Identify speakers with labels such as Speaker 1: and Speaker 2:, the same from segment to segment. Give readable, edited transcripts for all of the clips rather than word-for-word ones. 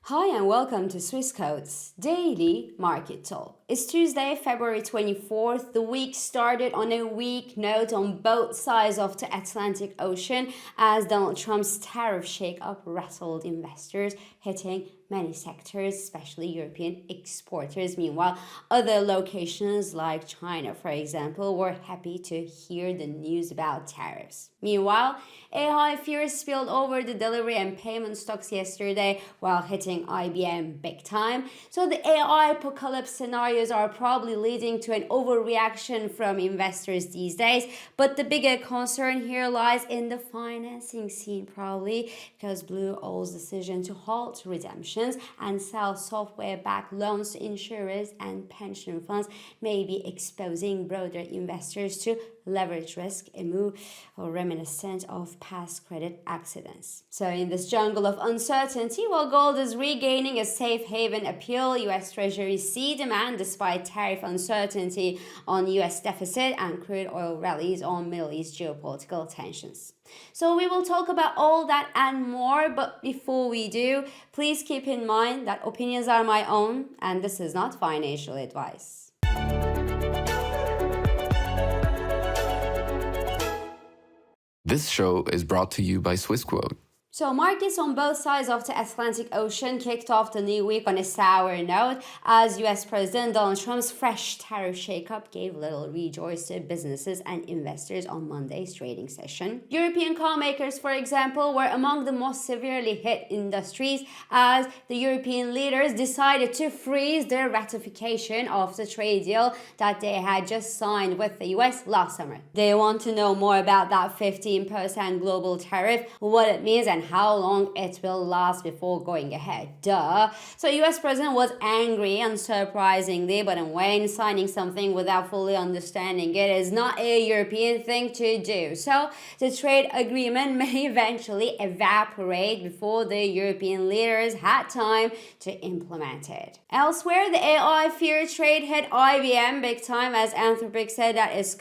Speaker 1: Hi and welcome to Swissquote's Daily Market Talk. It's Tuesday, February 24th. The week started on a weak note on both sides of the Atlantic Ocean as Donald Trump's tariff shakeup rattled investors, hitting many sectors, especially European exporters. Meanwhile, other locations like China, for example, were happy to hear the news about tariffs. Meanwhile, AI fears spilled over the delivery and payment stocks yesterday while hitting IBM big time. So the AI apocalypse scenarios are probably leading to an overreaction from investors these days. But the bigger concern here lies in the financing scene, probably because Blue Oil's decision to halt redemptions and sell software-backed loans to insurers and pension funds may be exposing broader investors to leverage risk, a move reminiscent of past credit accidents. So in this jungle of uncertainty, while gold is regaining a safe haven appeal, US Treasuries see demand despite tariff uncertainty on US deficit and crude oil rallies on Middle East geopolitical tensions. So we will talk about all that and more, but before we do, please keep in mind that opinions are my own and this is not financial advice.
Speaker 2: This show is brought to you by Swissquote.
Speaker 1: So markets on both sides of the Atlantic Ocean kicked off the new week on a sour note as US President Donald Trump's fresh tariff shakeup gave little rejoice to businesses and investors on Monday's trading session. European car makers, for example, were among the most severely hit industries as the European leaders decided to freeze their ratification of the trade deal that they had just signed with the US last summer. They want to know more about that 15% global tariff, what it means, and how long it will last before going ahead. Duh. So US President was angry, unsurprisingly, but in Wayne, signing something without fully understanding it is not a European thing to do. So the trade agreement may eventually evaporate before the European leaders had time to implement it. Elsewhere, the AI fear trade hit IBM big time as Anthropic said that its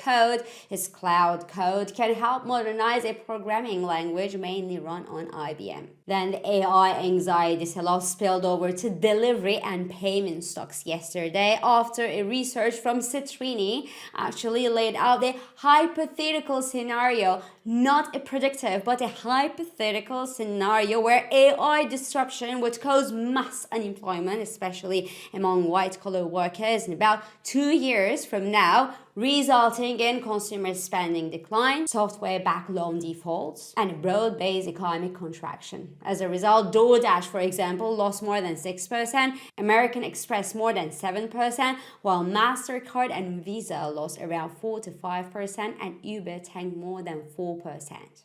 Speaker 1: cloud code, can help modernize a programming language mainly run on IBM. Then the AI anxiety sell-off spilled over to delivery and payment stocks yesterday after a research from Citrini actually laid out a hypothetical scenario, not a predictive, but a hypothetical scenario where AI disruption would cause mass unemployment, especially among white-collar workers, in about 2 years from now, resulting in consumer spending decline, software-backed loan defaults, and a broad-based economic contraction. As a result, DoorDash, for example, lost more than 6%, American Express more than 7%, while MasterCard and Visa lost around 4 to 5%, and Uber tanked more than 4%.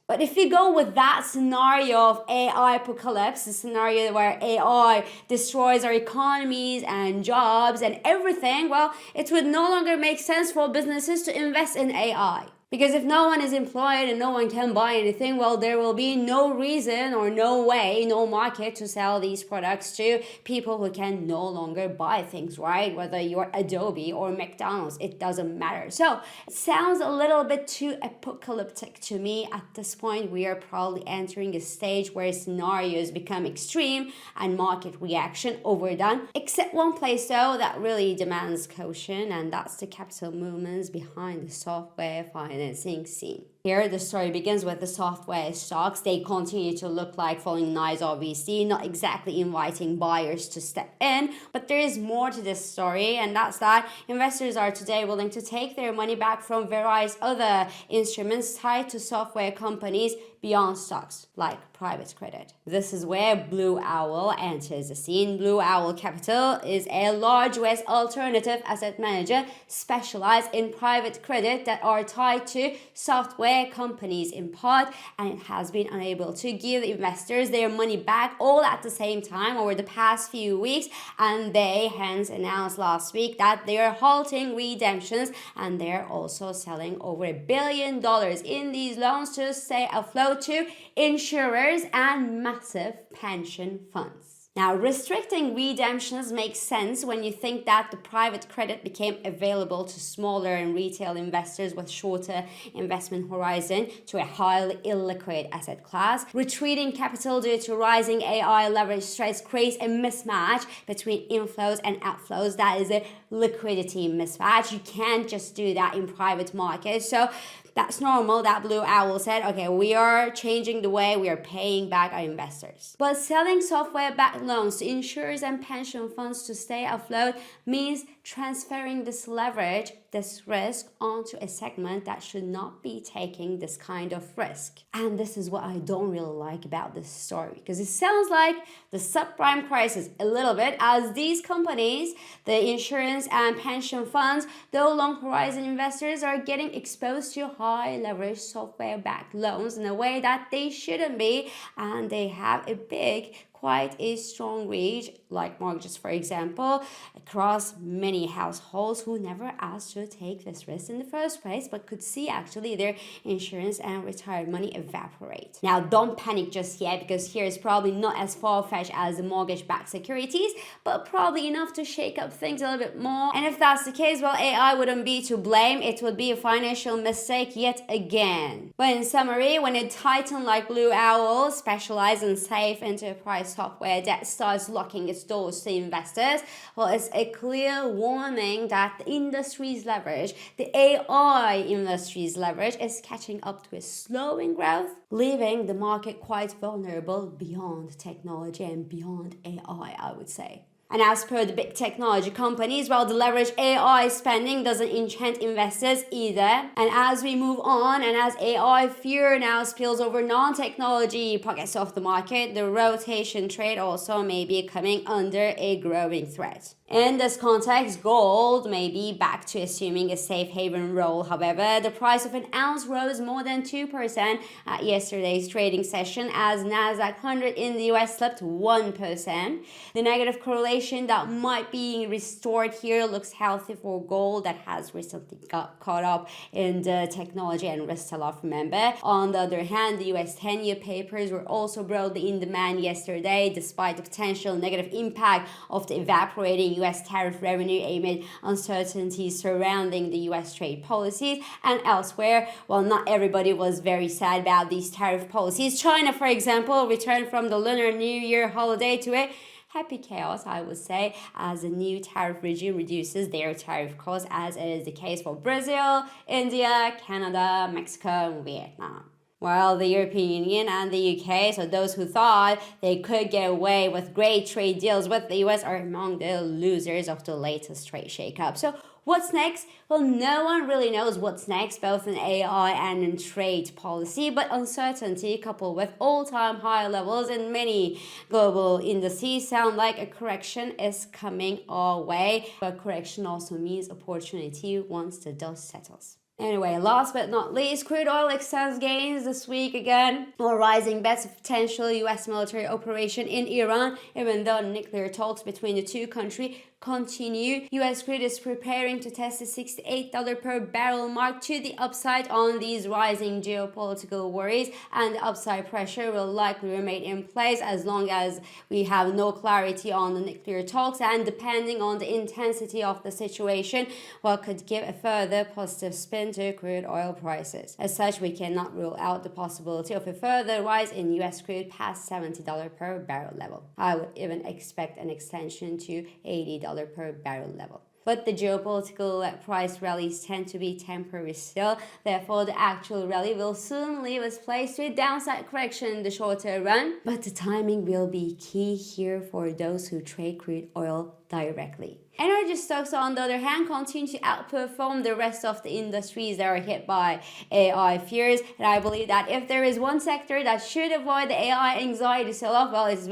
Speaker 1: But if you go with that scenario of AI apocalypse, the scenario where AI destroys our economies and jobs and everything, well, it would no longer make sense for businesses to invest in AI. Because if no one is employed and no one can buy anything, well, there will be no reason or no way, no market to sell these products to people who can no longer buy things, right? Whether you're Adobe or McDonald's, it doesn't matter. So it sounds a little bit too apocalyptic to me. At this point, we are probably entering a stage where scenarios become extreme and market reaction overdone. Except one place though that really demands caution, and that's the capital movements behind the software financing scene. Here, the story begins with the software stocks. They continue to look like falling knives, obviously, not exactly inviting buyers to step in, but there is more to this story, and that's that investors are today willing to take their money back from various other instruments tied to software companies beyond stocks, like private credit. This is where Blue Owl enters the scene. Blue Owl Capital is a large US alternative asset manager specialized in private credit that are tied to software companies in part, and it has been unable to give investors their money back all at the same time over the past few weeks, and they hence announced last week that they are halting redemptions and they're also selling over $1 billion in these loans to stay afloat to insurers and massive pension funds. Now, restricting redemptions makes sense when you think that the private credit became available to smaller and retail investors with shorter investment horizon to a highly illiquid asset class. Retreating capital due to rising AI leverage stress creates a mismatch between inflows and outflows. That is a liquidity mismatch. You can't just do that in private markets. So that's normal that Blue Owl said, okay, we are changing the way we are paying back our investors. But selling software-backed loans to insurers and pension funds to stay afloat means transferring this leverage, this risk, onto a segment that should not be taking this kind of risk. And this is what I don't really like about this story, because it sounds like the subprime crisis a little bit, as these companies, the insurance and pension funds, though long horizon investors, are getting exposed to high leverage software-backed loans in a way that they shouldn't be, and they have a quite a strong reach, like mortgages, for example, across many households who never asked to take this risk in the first place, but could see actually their insurance and retired money evaporate. Now, don't panic just yet, because here is probably not as far-fetched as the mortgage-backed securities, but probably enough to shake up things a little bit more. And if that's the case, well, AI wouldn't be to blame. It would be a financial mistake yet again. But in summary, when a titan like Blue Owl, specialized in safe enterprise software that starts locking its doors to investors, well, it's a clear warning that the industry's leverage, the AI industry's leverage, is catching up to a slowing growth, leaving the market quite vulnerable beyond technology and beyond AI, I would say. And as per the big technology companies, well, the leveraged AI spending doesn't enchant investors either. And as we move on, and as AI fear now spills over non-technology pockets of the market, the rotation trade also may be coming under a growing threat. In this context, gold may be back to assuming a safe haven role. However, the price of an ounce rose more than 2% at yesterday's trading session, as Nasdaq 100 in the US slipped 1%. The negative correlation that might be restored here looks healthy for gold that has recently got caught up in the technology and risk sell-off, remember. On the other hand, the US 10-year papers were also broadly in demand yesterday, despite the potential negative impact of the evaporating US tariff revenue amid uncertainties surrounding the US trade policies. And elsewhere, while not everybody was very sad about these tariff policies, China, for example, returned from the Lunar New Year holiday to a happy chaos, I would say, as the new tariff regime reduces their tariff costs, as is the case for Brazil, India, Canada, Mexico, and Vietnam. While the European Union and the UK, so those who thought they could get away with great trade deals with the US, are among the losers of the latest trade shakeup. So what's next? Well, no one really knows what's next, both in AI and in trade policy, but uncertainty coupled with all-time high levels in many global indices sound like a correction is coming our way. But correction also means opportunity once the dust settles. Anyway, last but not least, crude oil extends gains this week again, while rising bets of potential US military operation in Iran, even though nuclear talks between the two countries continue. US crude is preparing to test the $68 per barrel mark to the upside on these rising geopolitical worries, and the upside pressure will likely remain in place as long as we have no clarity on the nuclear talks, and depending on the intensity of the situation, what could give a further positive spin to crude oil prices. As such, we cannot rule out the possibility of a further rise in US crude past $70 per barrel level. I would even expect an extension to $80 per barrel level. But the geopolitical price rallies tend to be temporary still. Therefore, the actual rally will soon leave its place to a downside correction in the shorter run. But the timing will be key here for those who trade crude oil directly. Energy stocks, on the other hand, continue to outperform the rest of the industries that are hit by AI fears. And I believe that if there is one sector that should avoid the AI anxiety sell-off, well, it's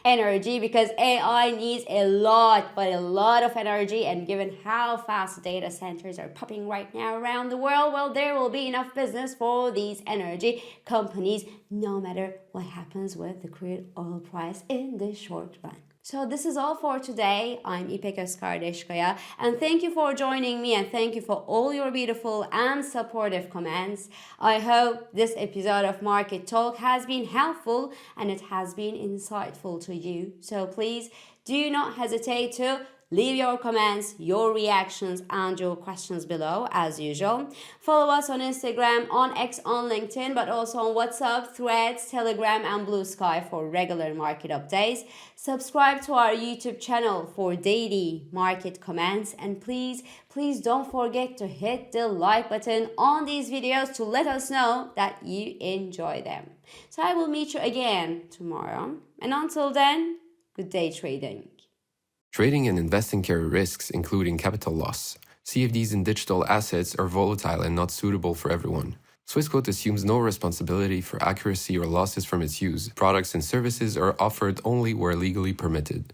Speaker 1: energy, because AI needs a lot of energy. And given how fast data centers are popping right now around the world, well, there will be enough business for these energy companies, no matter what happens with the crude oil price in the short run. So this is all for today. I'm Ipek Özkardeskaya, and thank you for joining me, and thank you for all your beautiful and supportive comments. I hope this episode of Market Talk has been helpful and it has been insightful to you. So please do not hesitate to leave your comments, your reactions, and your questions below as usual. Follow us on Instagram, on X, on LinkedIn, but also on WhatsApp, Threads, Telegram, and Blue Sky for regular market updates. Subscribe to our YouTube channel for daily market comments, and please don't forget to hit the like button on these videos to let us know that you enjoy them. So I will meet you again tomorrow, and until then, good day trading.
Speaker 2: Trading and investing carry risks, including capital loss. CFDs in digital assets are volatile and not suitable for everyone. Swissquote assumes no responsibility for accuracy or losses from its use. Products and services are offered only where legally permitted.